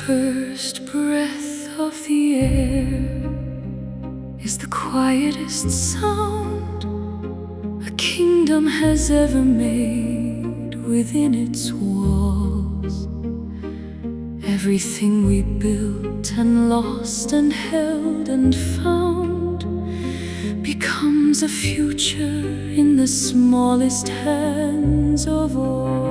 first breath of the air is the quietest sound a kingdom has ever made within its walls. Everything we built and lost and held and found becomes a future in the smallest hands of all.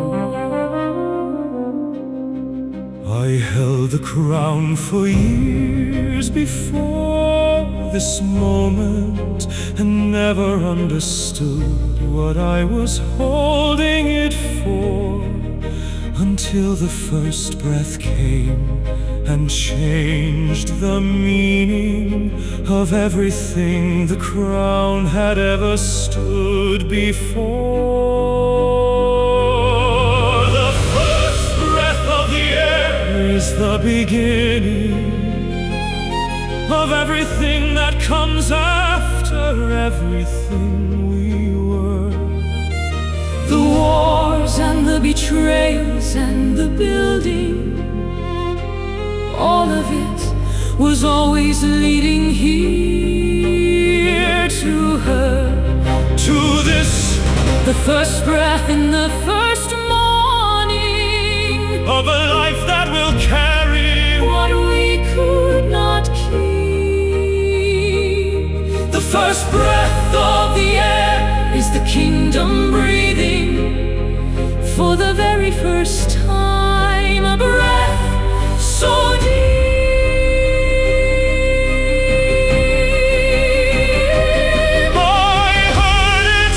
I held the crown for years before this moment and never understood what I was holding it for, until the first breath came and changed the meaning of everything the crown had ever stood before. The first breath of the air is the beginning of everything that comes after everything we were. The wars and the betrayals and the building, all of it was always leading here to her, to this, the first breath in the first morning of a life that will carry what we could not keep. The first breath of the air is the kingdom breathing for the very first time, a breath so deep. I heard it,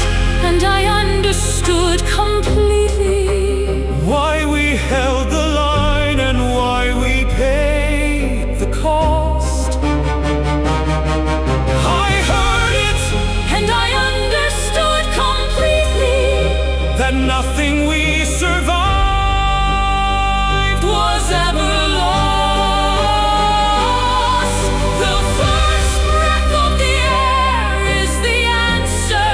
and I understood completely why we held the line and why we paid the cost. I heard it, and I understood completely that nothing we survived was ever lost. The first breath of the air is the answer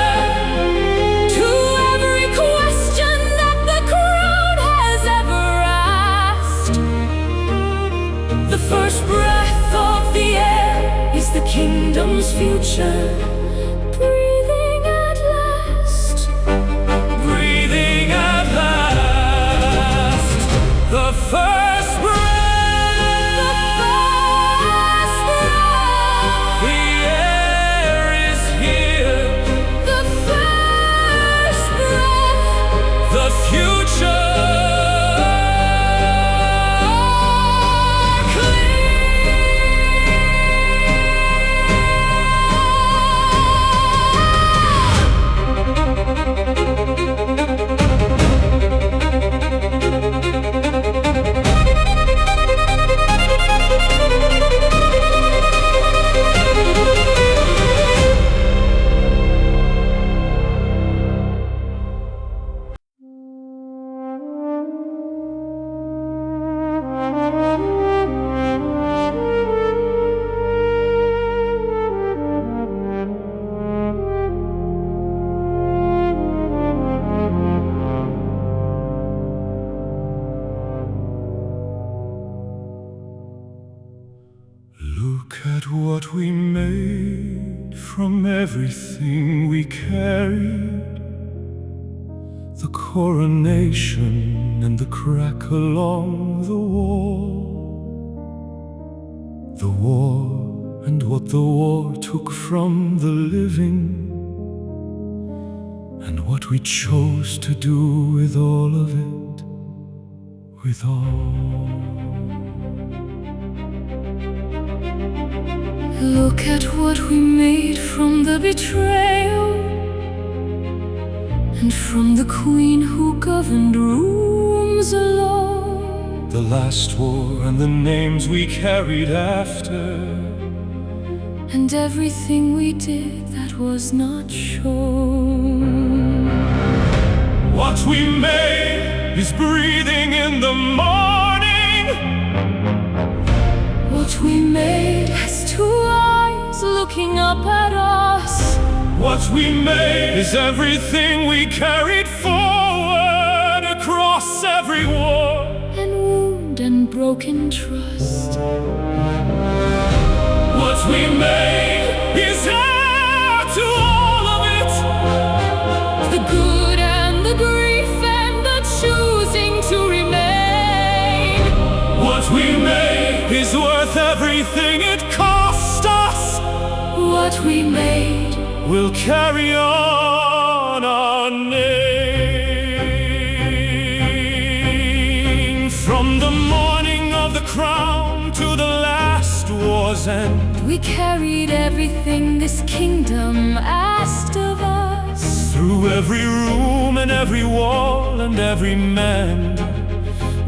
to every question that the crowd has ever asked. The first breath of the air is the kingdom's future, breathing at last. breathing at last. The first breath, the air is here. the first breath, The future Look at what we made from everything we carried. The coronation and the crack along the wall. The war and what the war took from the living, and what we chose to do with all of it, with all. look at what we made from the betrayal, and from the queen who governed rooms alone. The last war and the names we carried after, and everything we did that was not shown. what we made is breathing in the morning. What we made has two eyes looking up at us. What we made is everything we carried forward across every war. And wound and broken trust. What we made is heir to all of it. The good and the grief and the choosing to remain. What we made is worth everything it cost us. What we made will carry on our name. From the morning of the crown to the last war's end, we carried everything this kingdom asked of us. Through every room and every wall and every man,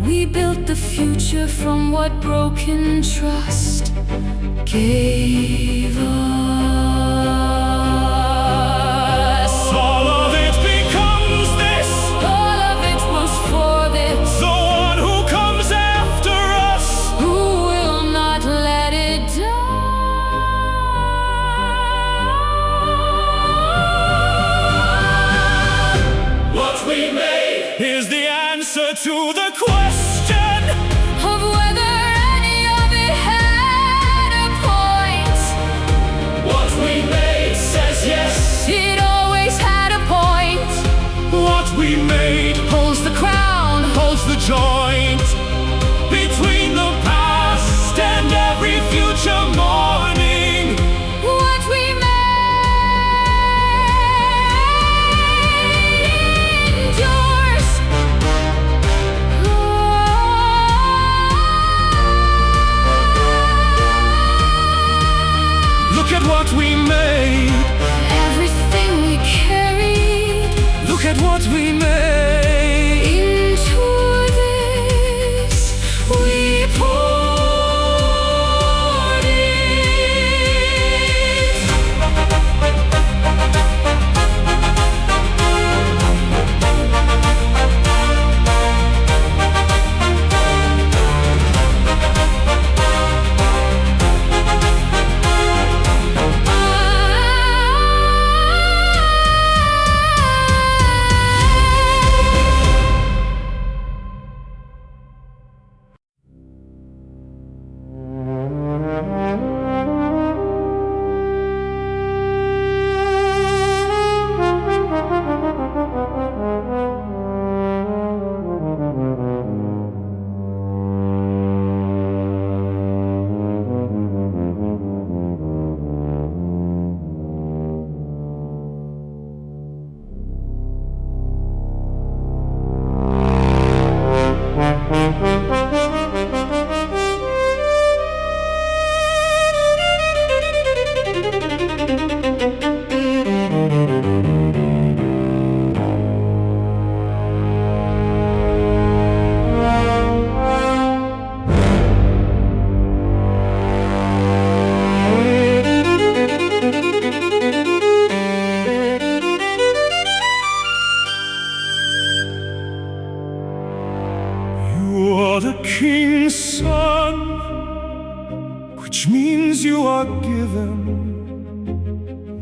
we built the future from what broken trust gave us. All of it becomes this. All of it was for this. The one who comes after us, who will not let it die. what we made is the answer to the question of whether any of it had a point. What we made says yes. It always had a point. What we made Holds the crown, holds the joint between the past and every future morning. what we made endures. Look at what we made. Everything we carried Look at what we made. into this we poured it. You are the king's son, which means you are given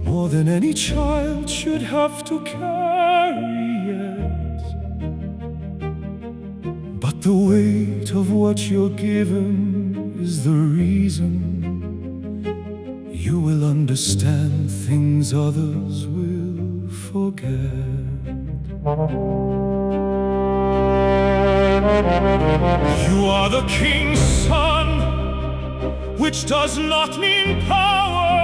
more than any child should have to carry yet. But the weight of what you're given is the reason you will understand things others will forget. You are the king's son, which does not mean power.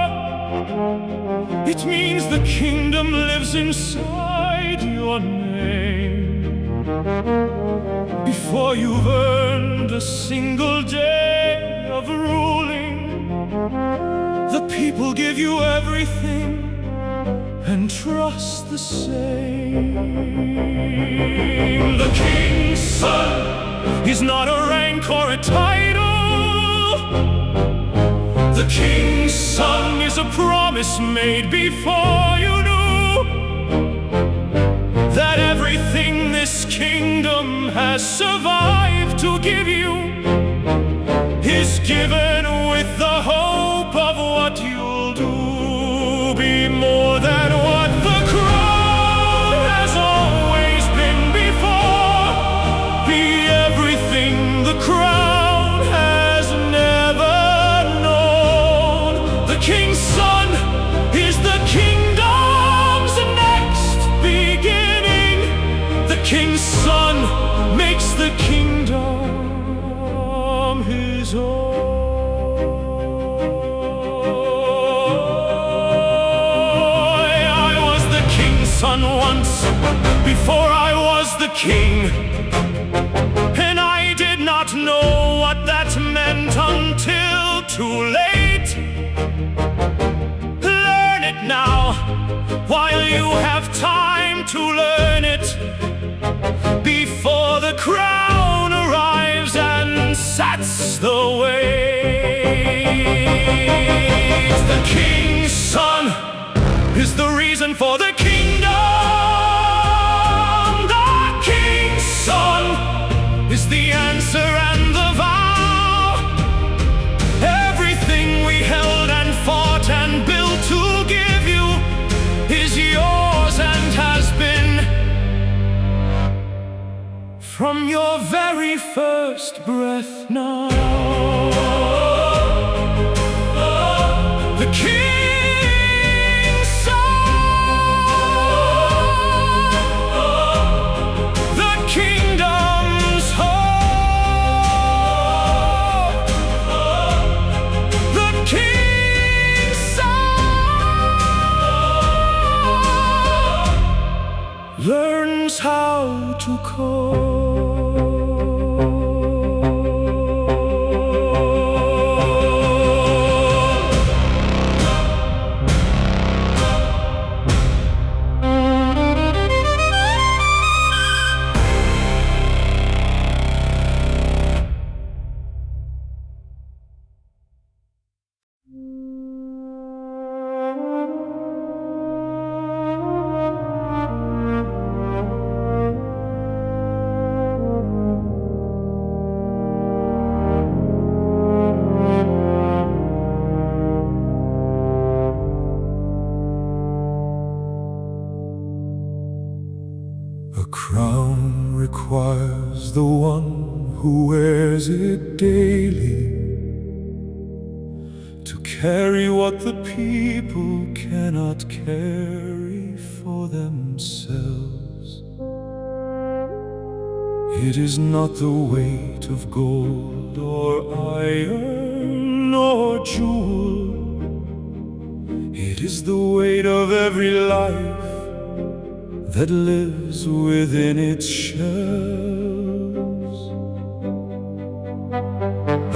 It means the kingdom lives inside your name. Before you've earned a single day of ruling, the people give you everything and trust the same. The king's son is not a rank or a title. The king's son is a promise made before you knew that everything this kingdom has survived to give you is given with the hope of what you'll do. Be more than what the crown has always been before. Be everything the crown before I was the king, and I did not know what that meant until too late. Learn it now, while you have time to learn it, before the crown arrives and sets the weight. The king's son is the reason for the kingdom. The king's son is the answer and the vow. Everything we held and fought and built to give you is yours and has been from your very first breath now. The king's son, the kingdom's hope. The king's son learns how to cope. A crown requires the one who wears it daily to carry what the people cannot carry for themselves. It is not the weight of gold or iron or jewel. It is the weight of every life that lives within its shells.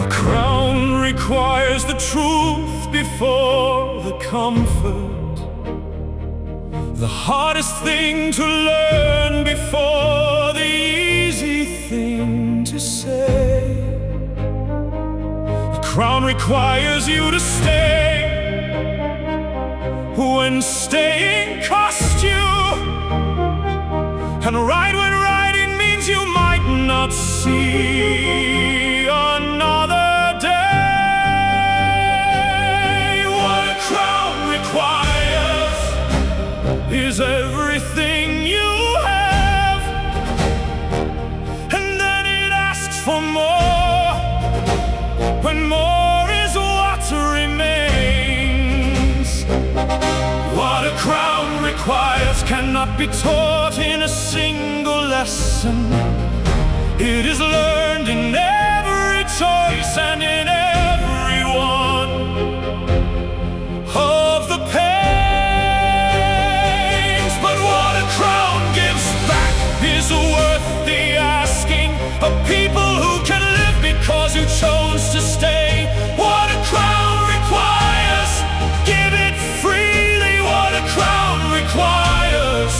A crown requires the truth before the comfort, the hardest thing to learn before the easy thing to say. A crown requires you to stay when staying cost you, and ride when riding means you might not see another day. What a crown requires is everything you have, and then it asks for more, when more is what remains. What a crown requires cannot be taught in a single lesson. It is learned in every choice and in every one of the pains. But what a crown gives back is worth the asking. A people who can live because you chose to stay. What a crown requires, give it freely. What a crown requires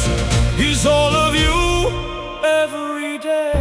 is all of you every day.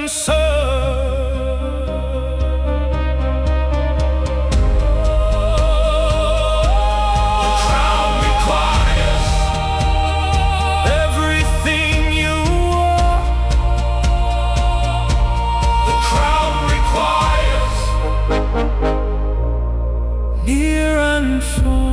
serve. The crown requires everything you are. The crown requires near and far.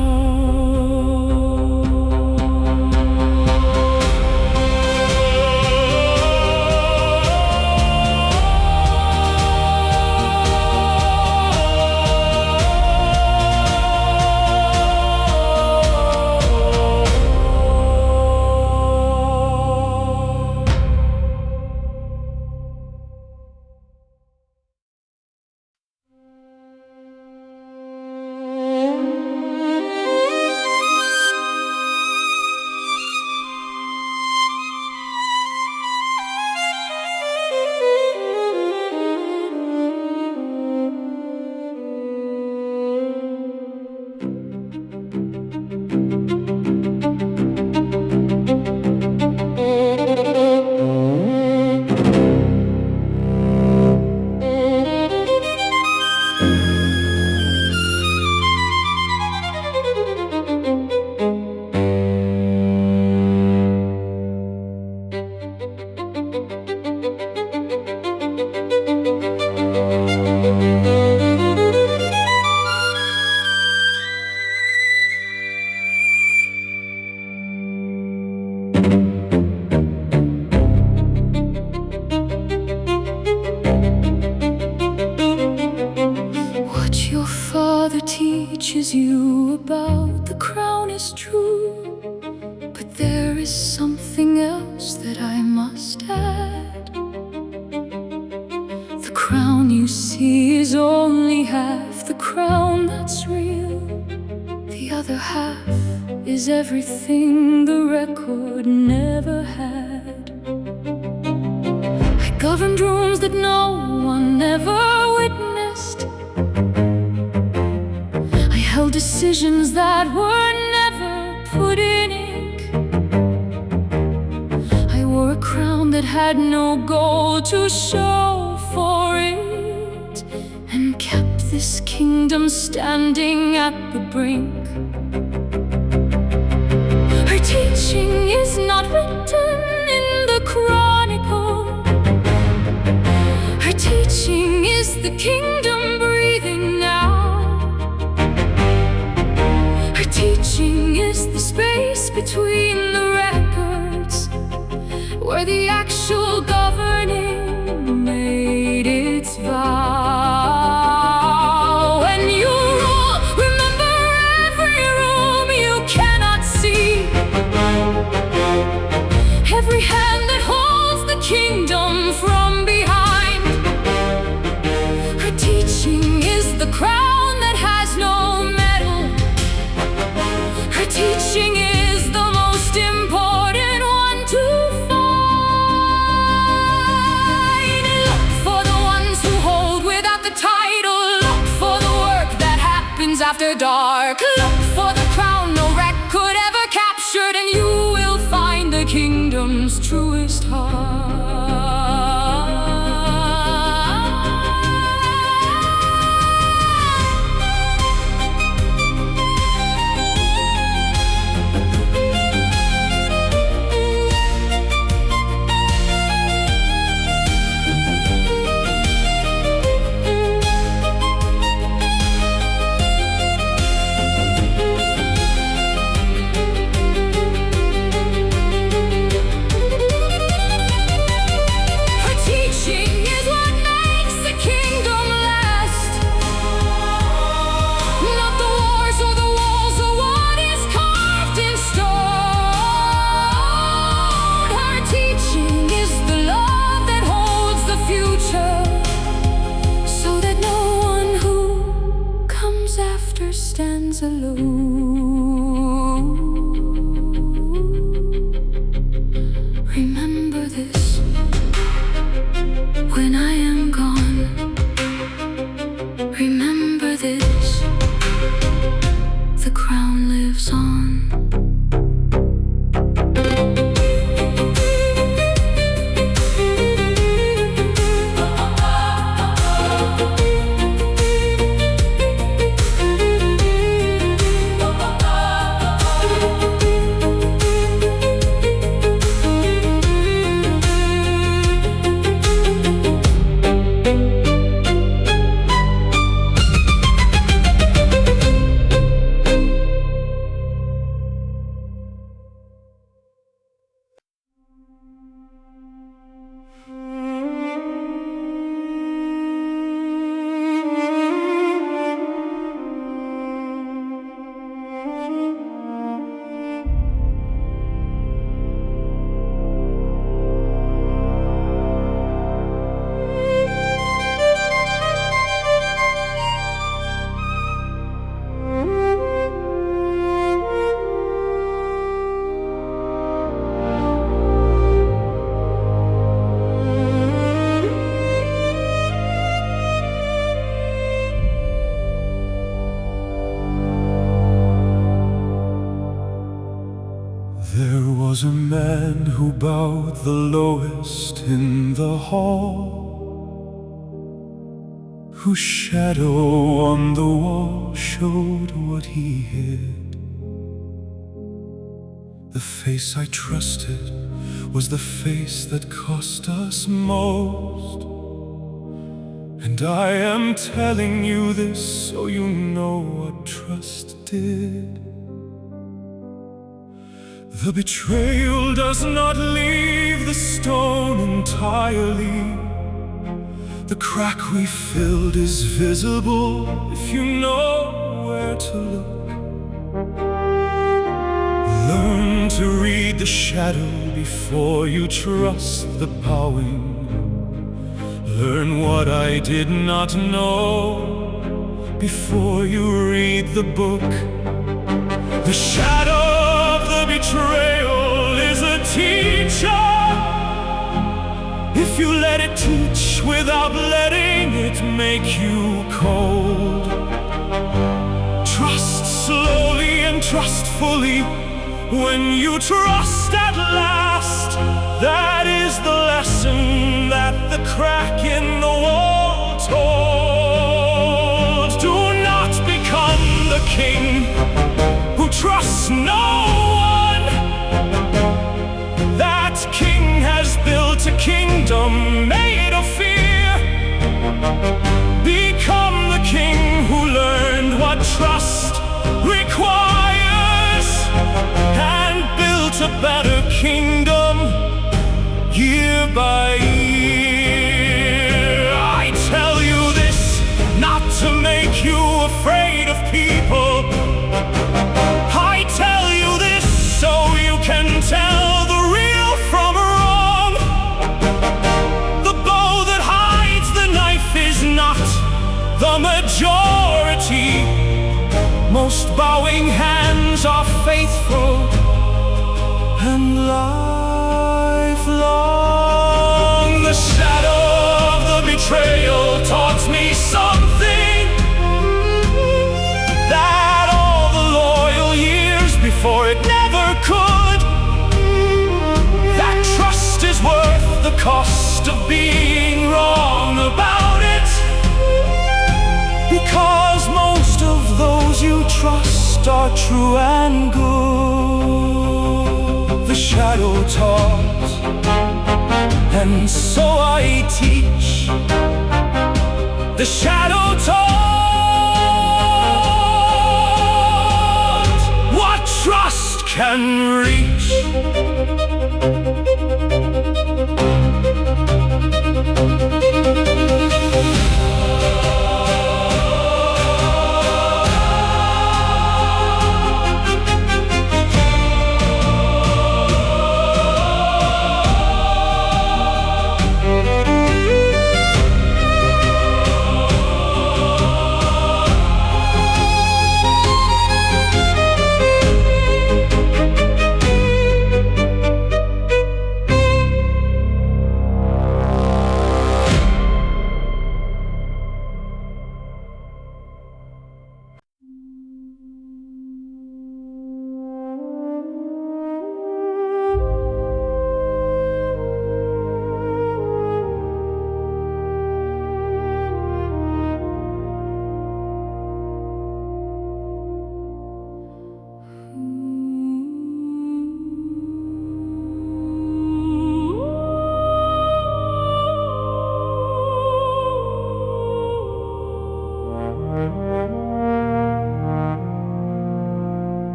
What your father teaches you about the crown is true, but there is something else that I must add. The crown you see is only half the crown that's real. The other half is everything the record never had. I governed rooms that no one ever witnessed. I held decisions that were never put in ink. I wore a crown that had no gold to show for it, and kept this kingdom standing at the brink. Her teaching is not written in the chronicle. Her teaching is the kingdom breathing now. Her teaching is the space between the records, where the actual governing made its vow. When you rule, remember every room you cannot see, every hand that holds the kingdom from behind. Her teaching is the crown that has no metal. Her teaching is the most important one to find. Look for the ones who hold without the title. Look for the work that happens after dark. Look for the crown no record ever captured, and you will find the kingdom's truest heart. Stands alone. Remember this when I am gone. Remember this, the crown lives on. There was a man who bowed the lowest in the hall, whose shadow on the wall showed what he hid. The face I trusted was the face that cost us most, and I am telling you this so you know what trust did. The betrayal does not leave the stone entirely. The crack we filled is visible if you know where to look. Learn to read the shadow before you trust the bowing. Learn what I did not know before you read the book. The shadow of the betrayal is a teacher, if you let it teach without letting it make you cold. Trust slowly and trust fully. When you trust at last, that is the lesson that the crack in the wall told. Do not become the king who trusts no one. That king has built a kingdom made of fear. Become the king who learned what trust requires, and built a better kingdom year by year. I tell you this not to make you afraid of people. I tell you this so you can tell the real from wrong. The bow that hides the knife is not the majority. Most bowing hands are faithful and lifelong. The shadow of the betrayal taught me something that all the loyal years before it never could. That trust is worth the cost of being wrong about it, because most of those you trust are true and good. The shadow taught, and so I teach. The shadow taught what trust can reach.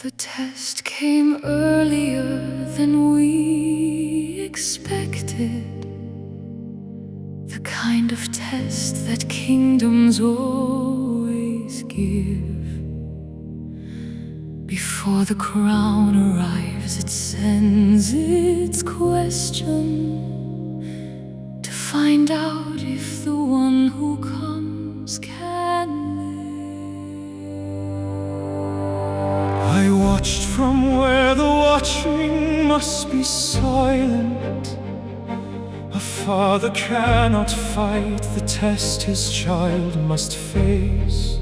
The test came earlier than we expected, the kind of test that kingdoms always give. Before the crown arrives, it sends its question to find out if the one who comes can live. I watched from where the watching must be silent. A father cannot fight the test his child must face.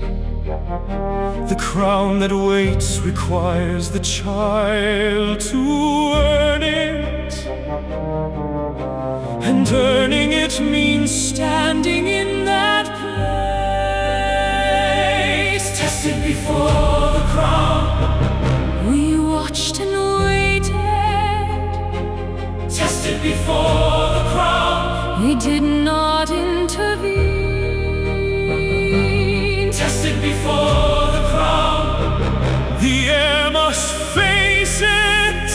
The crown that waits requires the child to earn it, and earning it means standing in that place. Tested before the crown, We watched and waited. tested before the crown, We did not intervene. tested before the crown. The heir must face it.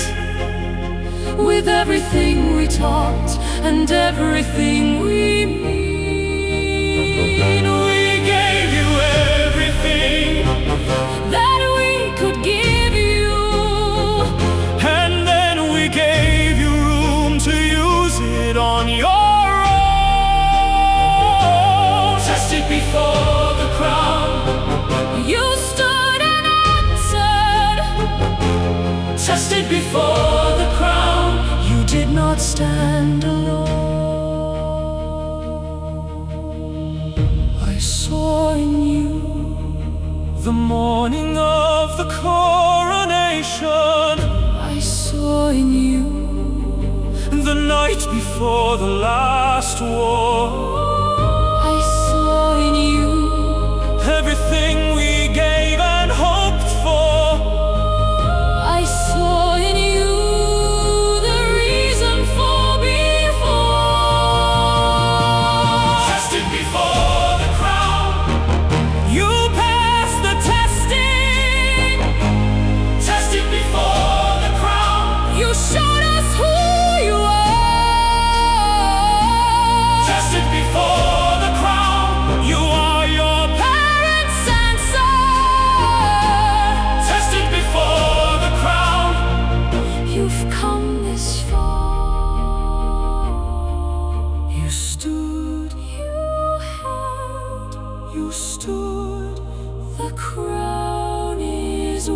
With everything we taught and everything we mean, We gave you everything, that we could give you. and then we gave you room to use it on your own. Tested before the crown, You stood and answered. tested before the crown. You did not stand alone. I saw in you The morning of the coronation, I saw in you the night before the last war. I saw in you Everything we gave and hoped for. I saw in you the reason for before. Tested before the crown, you passed the testing. Tested before the crown, You showed us who you are. tested before the crown. You are your Parents answer. tested before the crown. You've come this far. You stood, You held you stood. the crown is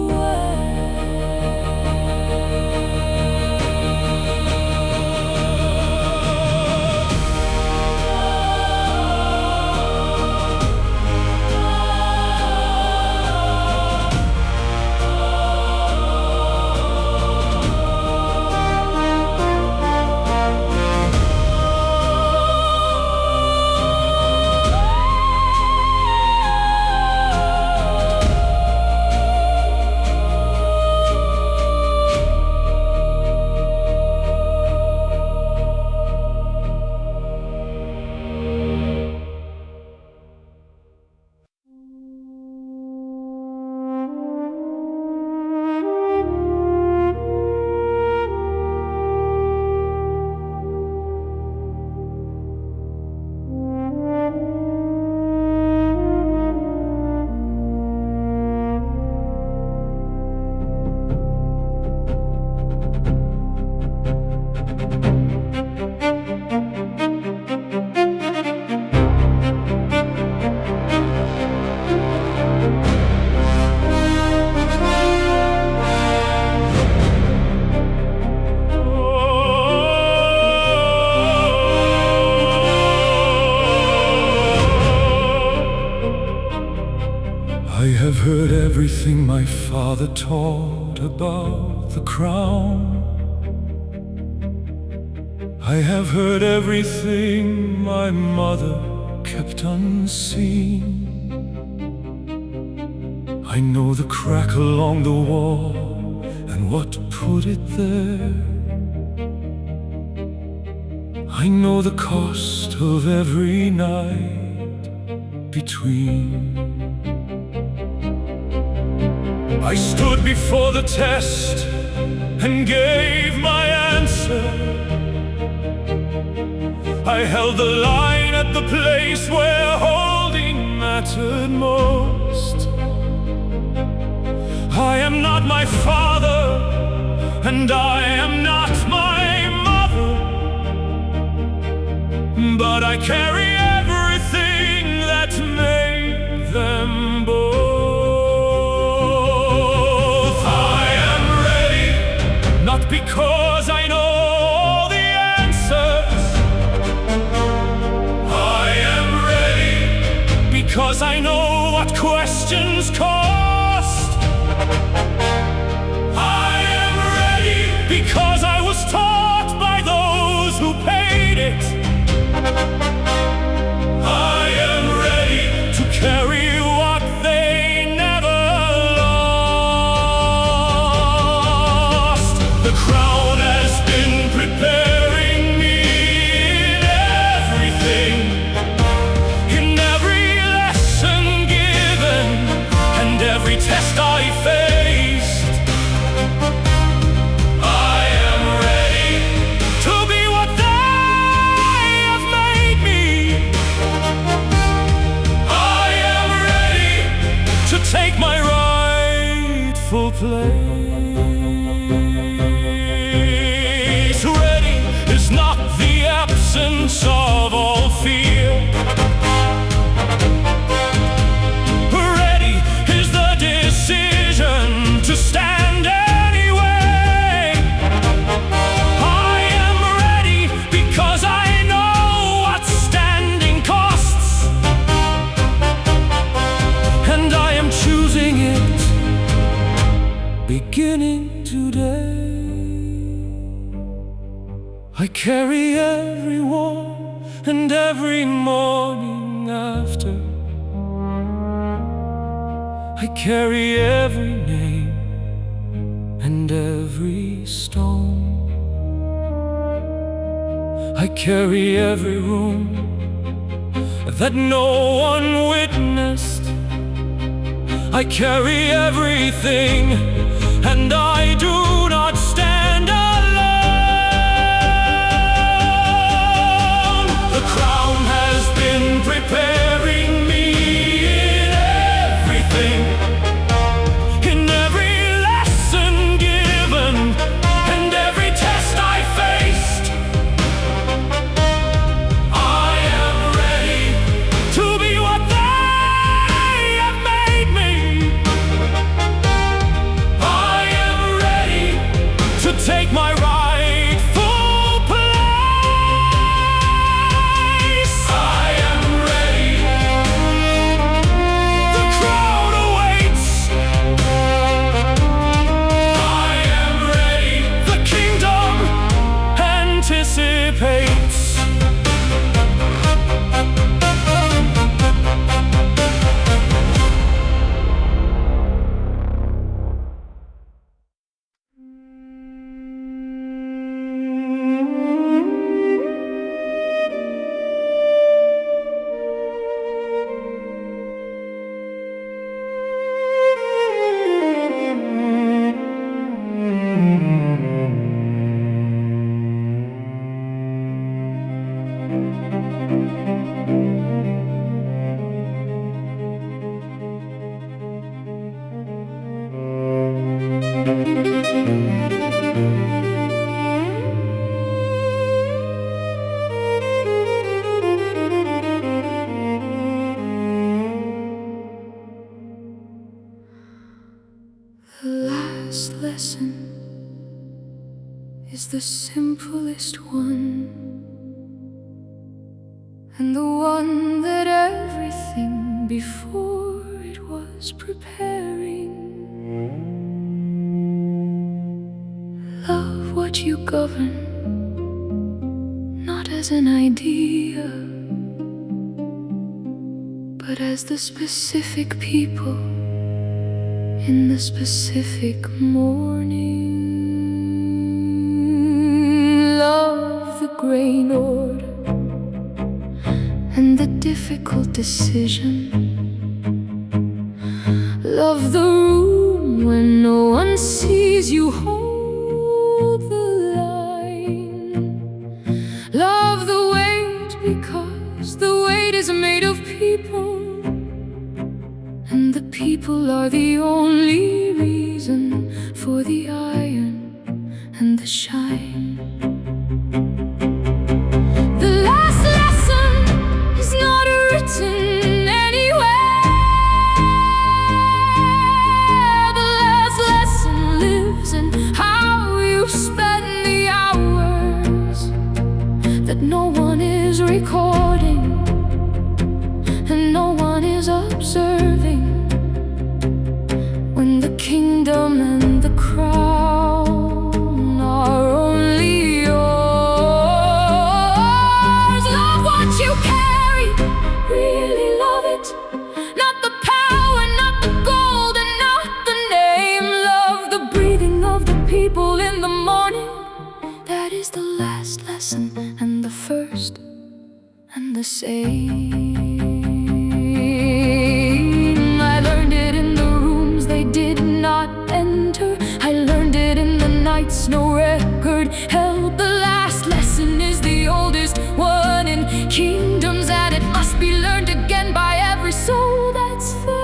I have heard everything my father taught about the crown. I have heard everything my mother kept unseen. I know the crack along the wall and what put it there. I know the cost of every night between. I stood before the test and gave my answer. I held the line at the place where holding mattered most. I am not my father, and I am not my mother, but I carry everything that made them both. Not because I know all the answers. I am ready because I know what questions call take my rightful place. Ready is not the absence of all fear. Ready is the decision to stand anyway. I am ready because I know what standing costs, and I am choosing it, beginning today. I carry every war and every morning after. I carry every name and every stone. I carry every room that no one witnessed. I carry everything, and I do not stand alone. The crown has been preparing me in everything, in every lesson given, and every test I faced. I am ready to be what they have made me. I am ready to take my rightful place. I am ready. The crowd awaits. I am ready. The kingdom anticipates. The last lesson is the simplest one, and the one that everything before it was preparing. Love what you govern, not as an idea, but as the specific people in the specific morning. Love the grain order and the difficult decision. Love the room when no one sees you hold the line. Love the weight because the weight is made of people, and the people are the only reason for the iron and the shine. The last lesson is not written anywhere. The last lesson lives in how you spend the hours that no one is recording and no one is observing. When the kingdom and the crown are only yours. Love what you carry, really love it. Not the power, not the gold, and not the name. Love the breathing of the people in the morning. That is the last lesson, and the first, and the same. I learned it in the rooms they did not enter. I learned it in the nights no record held. The last lesson is the oldest one in kingdoms, and it must be learned again by every soul that's found.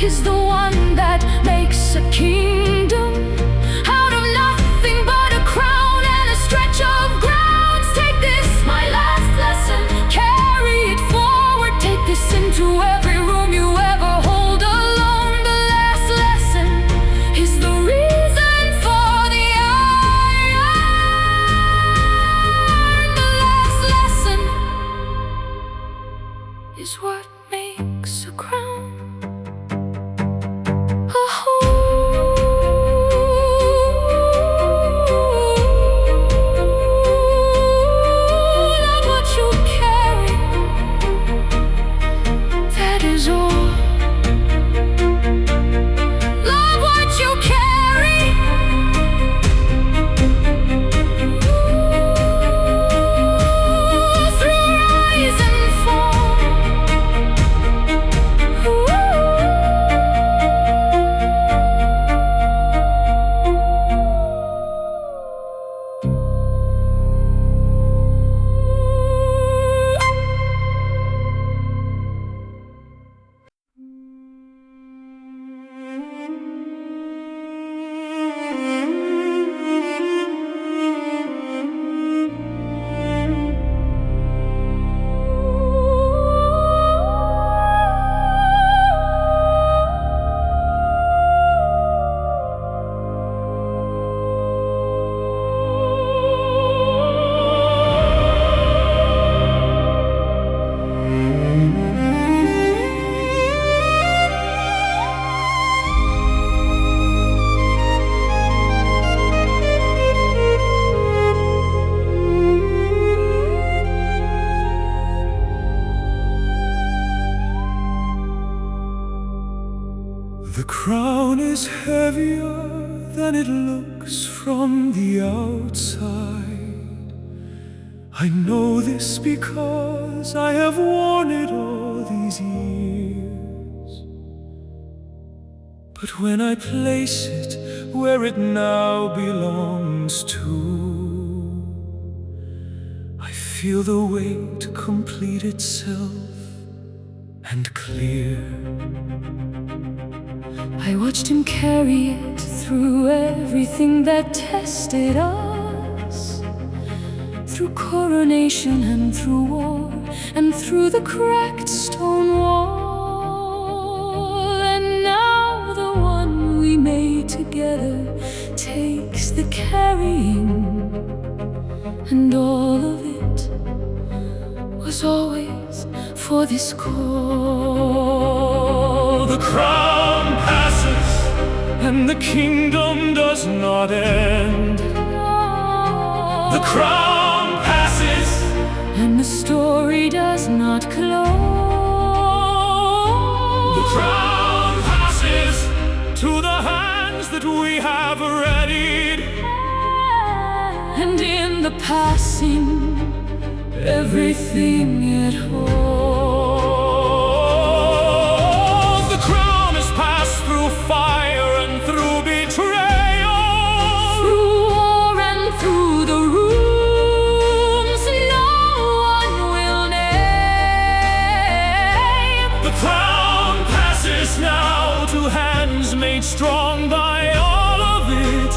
is the one that makes a kingdom out of nothing but a crown and a stretch of grounds. Take this, my last lesson, carry it forward. Take this into every room you ever hold alone. The last lesson is the reason for the iron. The last lesson is what makes a crown. The crown is heavier than it looks from the outside. I know this because I have worn it all these years. But when I place it where it now belongs to, I feel the weight complete itself and clear. I watched him carry it through everything that tested us, through coronation and through war, and through the cracked stone wall. And now the one we made together takes the carrying, and all of it was always for this call. The crown passes, and the kingdom does not end. The crown passes, and the story does not close. the crown passes to the hands that we have readied. And in the passing, everything it holds. The crown has passed through fire and through betrayal, Through war and through the rooms no one will name. the crown passes now to hands made strong by all of it.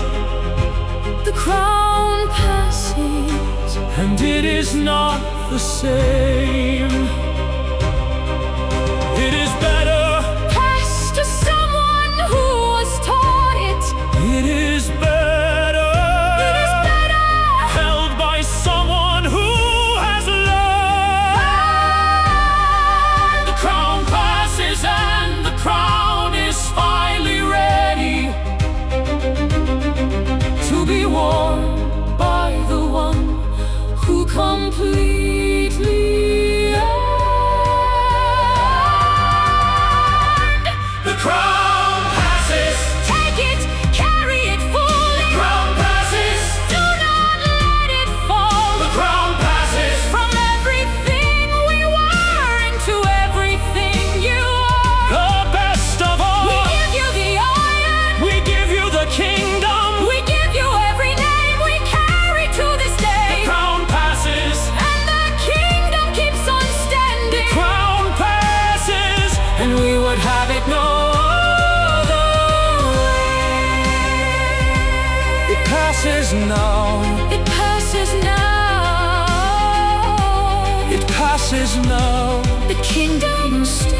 The crown passes, And it is not the same. It is better, passed to someone who was taught it. it is better, It is better, held by someone who has learned. The crown passes and the crown is finally ready to be worn by the one who completely passes now. It passes now. It passes now. The kingdom stands.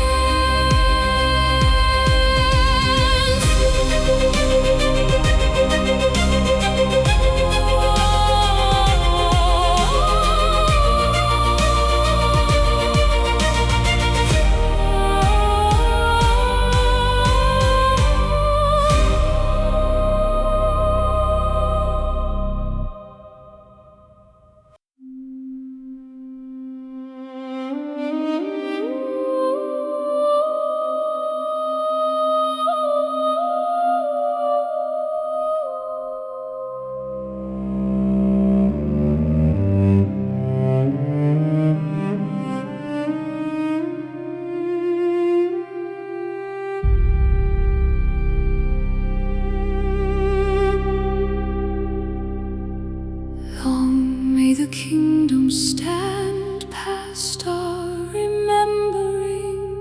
May the kingdom stand past our remembering.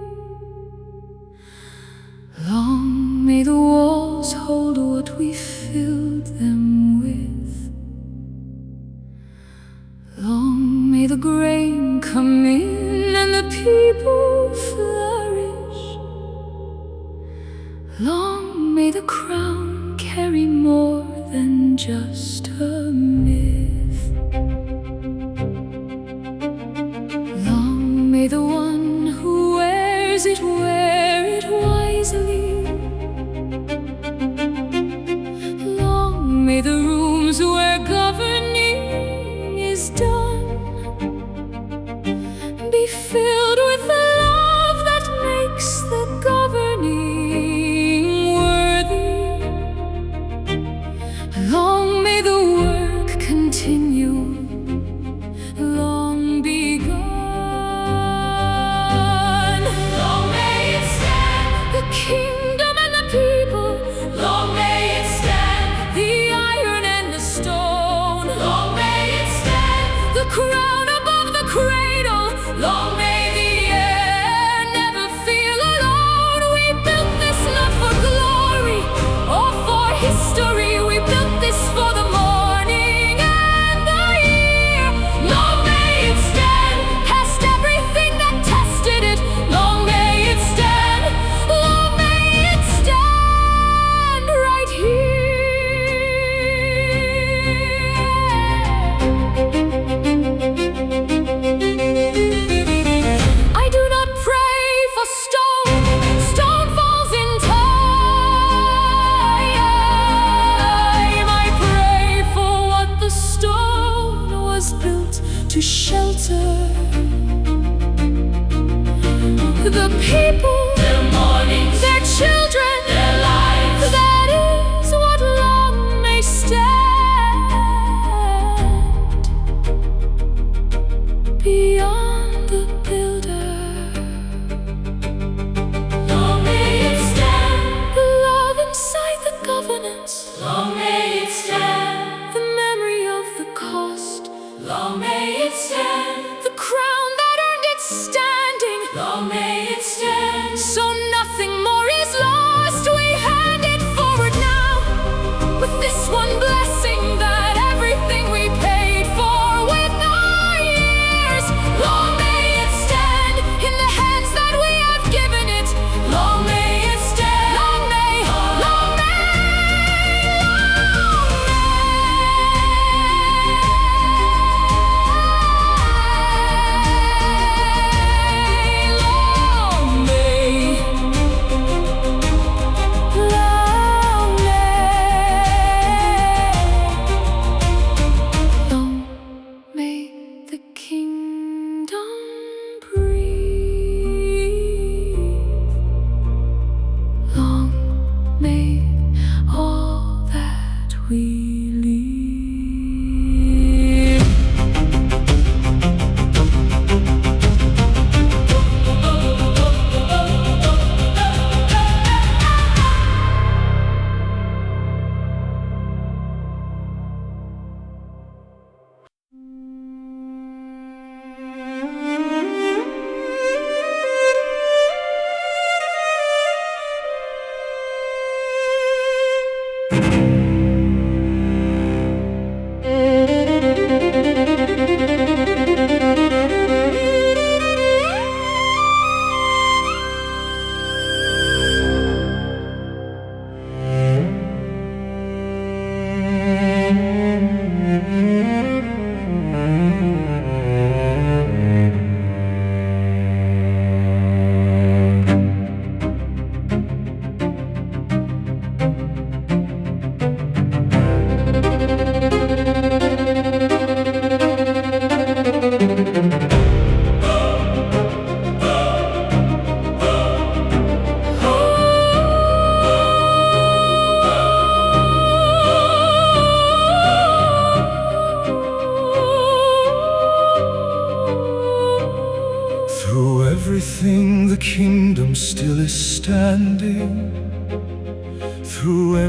Long may the walls hold what we filled them with. Long may the grain come in and the people flourish. Long may the crown carry more than just a myth. May the one who wears it wear it wisely. Long may the rooms where governing is done be filled with the love that makes the governing worthy. Long may the work continue, long begun. The kingdom and the people, long may it stand. The iron and the stone, long may it stand. The crown above the cradle, long may the air never feel alone. We built this not for glory or for history. We built this for the morning and the year. Long may it stand past everything that tested it. Long may it stand. Long may it stand right here. I do not pray for stone. Stone falls in time. I pray for what the stone was built to shelter. The people, their mornings, their children, their lives. That is what long may stand beyond the builder. Long may it stand. The love inside the governance. Long may it stand. The memory of the cost. Long may it stand. The crown that earned its standing. Long may it stand. So nothing more is lost. We hand it forward now with this one blessing that everything we paid for with our years. Long may it stand in the hands that we have given it. Long may it stand. Long may, long may, long may, long may the kingdom breathe. Long may all that we leave.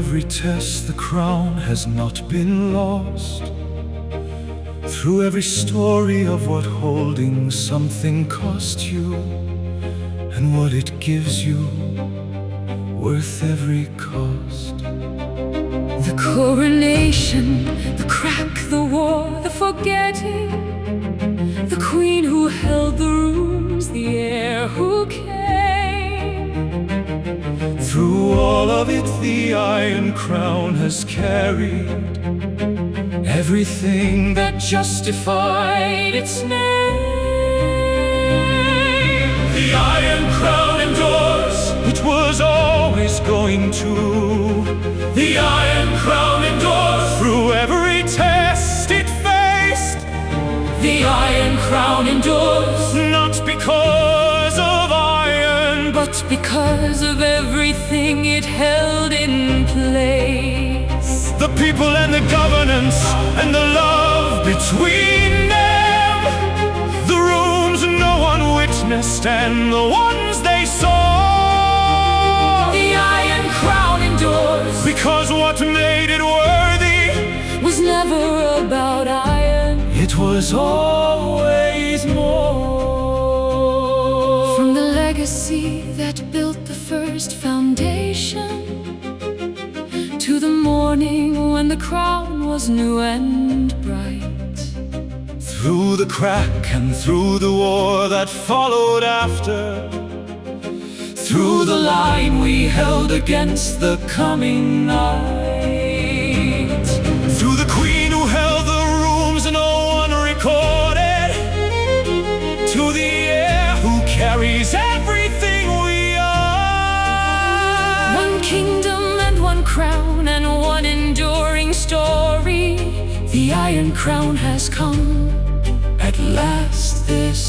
every test, the crown has not been lost. Through every story of what holding something cost you, and what it gives you, worth every cost. The coronation, the crack, the war, the forgetting, the queen who held the rooms, the heir who came. Through all of it, the Iron Crown has carried everything that justified its name. The Iron Crown endures. It was always going to. The Iron Crown endures. Through every test it faced, The Iron Crown endures, not because of iron, but because of everything it held in place. the people and the governance and the love between them, the rooms no one witnessed and the ones they saw. The Iron Crown endures, Because what made it worthy, was never about iron. it was always more. From the legacy that built the first foundation, to the morning when the crown was new and bright. Through the crack and through the war that followed after, through the line we held against the coming night, through the queen who held the rooms no one recorded, to the heir who carries everything we are. One kingdom and one crown and one enduring story. The Iron Crown has come at last this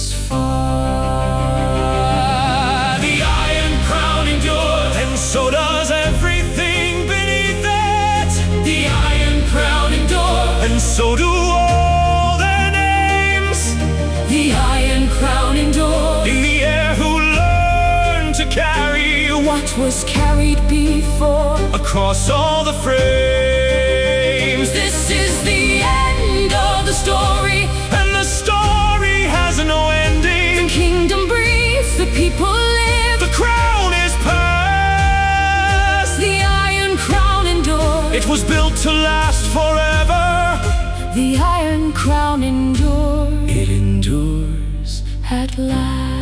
far. The Iron Crown endures, and so does everything beneath it. The Iron Crown endures, And so do all their names. the Iron Crown endures. In the air who learned to carry What was carried before, across all the frames. this is the end of the story. And the story has no ending. The kingdom breathes, the people live. The crown is past. The Iron Crown endures, It was built to last forever. the Iron Crown endures, It endures at last.